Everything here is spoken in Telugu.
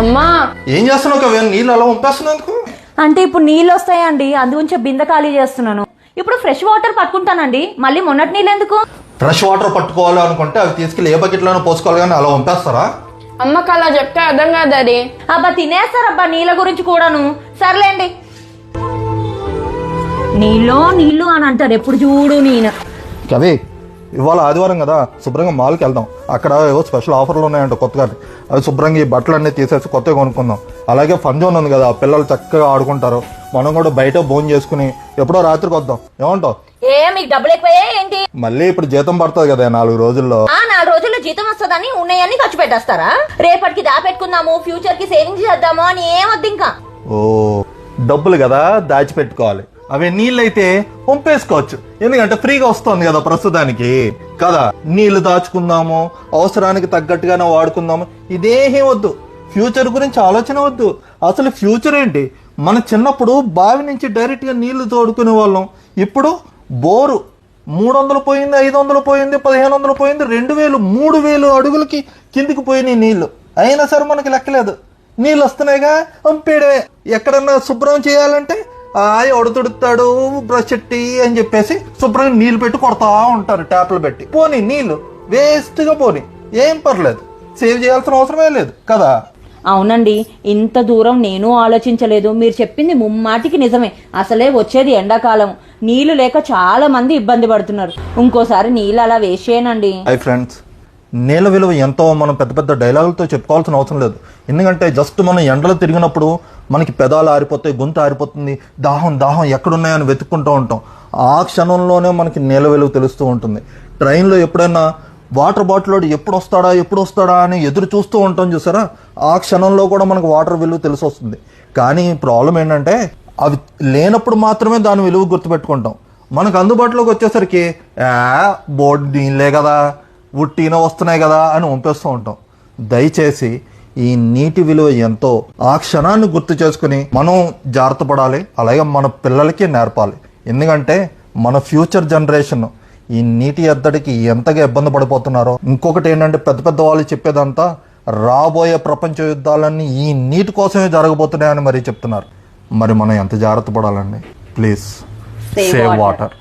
అమ్మా ఏం చేస్తున్నావు కవి? నీళ్ళు అలా పంపేస్తున్నందుకు అంటే ఇప్పుడు నీళ్ళు వస్తాయండి, అందుగురించి బిందె ఖాళీ చేస్తున్నాను. ఇప్పుడు ఫ్రెష్ వాటర్ పట్టుకుంటానండి, మళ్ళీ మొన్నటి నీళ్ళు ఎందుకు? ఫ్రెష్ వాటర్ పట్టుకోవాలి అనుకుంటే అవి తీసుకెళ్ళి ఏ బకెట్లోనూ పోసుకోవాలి, కానీ అలా పంపేస్తారా? అమ్మకి అలా చెప్తే అర్థం కాదు డాడీ. అబ్బా తినేస్తారబ్బా నీళ్ళ గురించి కూడాను. సర్లేండి, నీళ్ళు అని అంటారు ఎప్పుడు చూడు. నేను కవి ఇవాళ ఆదివారం కదా, శుభ్రంగా మాల్కి వెళ్దాం. అక్కడ ఏవో స్పెషల్ ఆఫర్లు ఉన్నాయంట కొత్తగా, అవి శుభ్రంగా ఈ బట్టలు అన్నీ తీసేసి కొత్తగా కొనుక్కుందాం. అలాగే ఫన్ జోన్ ఉంది కదా, పిల్లలు చక్కగా ఆడుకుంటారు. మనం కూడా బయట భోజనం చేసుకుని ఎప్పుడో రాత్రికి వద్దాం, ఏమంటావు? మీకు డబ్బులు ఎక్కువయ్యా ఏంటి? మళ్ళీ ఇప్పుడు జీతం పడుతుంది కదా 4 రోజుల్లో. 4 రోజుల్లో జీతం వస్తుందని ఉన్నాయని ఖర్చు పెట్టేస్తారా? రేపటికి దాపెట్టుకుందాము, ఫ్యూచర్ కి సేవింగ్స్ చేద్దాము అని ఏమొద్దు ఇంకా. ఓ డబ్బులు కదా దాచిపెట్టుకోవాలి, అవి నీళ్ళైతే పంపేసుకోవచ్చు, ఎందుకంటే ఫ్రీగా వస్తుంది కదా ప్రస్తుతానికి కదా. నీళ్లు దాచుకుందాము, అవసరానికి తగ్గట్టుగానే వాడుకుందాము, ఇదేమీ వద్దు. ఫ్యూచర్ గురించి ఆలోచన వద్దు. అసలు ఫ్యూచర్ ఏంటి? మన చిన్నప్పుడు బావి నుంచి డైరెక్ట్ గా నీళ్లు తోడుకునే వాళ్ళం. ఇప్పుడు బోరు 300 పోయింది, 500 పోయింది, 1500 పోయింది, 2000, 3000 అడుగులకి కిందికి పోయినాయి నీళ్లు. అయినా సరే మనకి లెక్కలేదు. నీళ్ళు వస్తున్నాయిగా పంపేయడమే. ఎక్కడన్నా శుభ్రం చేయాలంటే ఒడుతుడుతాడు బ్రష్ ఎట్టి అని చెప్పేసి శుభ్రంగా నీళ్లు పెట్టి కొడతా ఉంటారు, ట్యాప్లు పెట్టి. పోనీ నీళ్లు వేస్ట్ గా పోనీ, ఏం పర్లేదు, సేవ్ చేయాల్సిన అవసరమే లేదు కదా. అవునండి, ఇంత దూరం నేను ఆలోచించలేదు. మీరు చెప్పింది ముమ్మాటికి నిజమే. అసలే వచ్చేది ఎండాకాలం, నీళ్లు లేక చాలా మంది ఇబ్బంది పడుతున్నారు. ఇంకోసారి నీళ్ళు అలా వేస్ట్ చేయనండి. హై ఫ్రెండ్స్, నీళ్ళ విలువ ఎంతో మనం పెద్ద పెద్ద డైలాగులతో చెప్పుకోవాల్సిన అవసరం లేదు. ఎందుకంటే జస్ట్ మనం ఎండలో తిరిగినప్పుడు మనకి పెదాలు ఆరిపోతాయి, గొంతు ఆరిపోతుంది, దాహం దాహం ఎక్కడున్నాయని వెతుక్కుంటూ ఉంటాం. ఆ క్షణంలోనే మనకి నీళ్ళ విలువ తెలుస్తూ ఉంటుంది. ట్రైన్లో ఎప్పుడైనా వాటర్ బాటిల్ ఎప్పుడు వస్తాడా అని ఎదురు చూస్తూ ఉంటాం చూసారా, ఆ క్షణంలో కూడా మనకు వాటర్ విలువ తెలిసి వస్తుంది. కానీ ప్రాబ్లం ఏంటంటే అవి లేనప్పుడు మాత్రమే దాని విలువ గుర్తుపెట్టుకుంటాం. మనకు అందుబాటులోకి వచ్చేసరికి బోర్డు నీళ్ళే కదా, ఉట్టిన వస్తున్నాయి కదా అని పంపేస్తూ ఉంటాం. దయచేసి ఈ నీటి విలువ ఎంతో ఆ క్షణాన్ని గుర్తు చేసుకుని మనం జాగ్రత్త పడాలి. అలాగే మన పిల్లలకి నేర్పాలి. ఎందుకంటే మన ఫ్యూచర్ జనరేషన్ ఈ నీటి ఎద్దడికి ఎంతగా ఇబ్బంది పడిపోతున్నారో. ఇంకొకటి ఏంటంటే పెద్ద పెద్ద వాళ్ళు చెప్పేదంతా రాబోయే ప్రపంచ యుద్ధాలన్నీ ఈ నీటి కోసమే జరగబోతున్నాయని మరీ చెప్తున్నారు. మరి మనం ఎంత జాగ్రత్త పడాలండి? Please save water.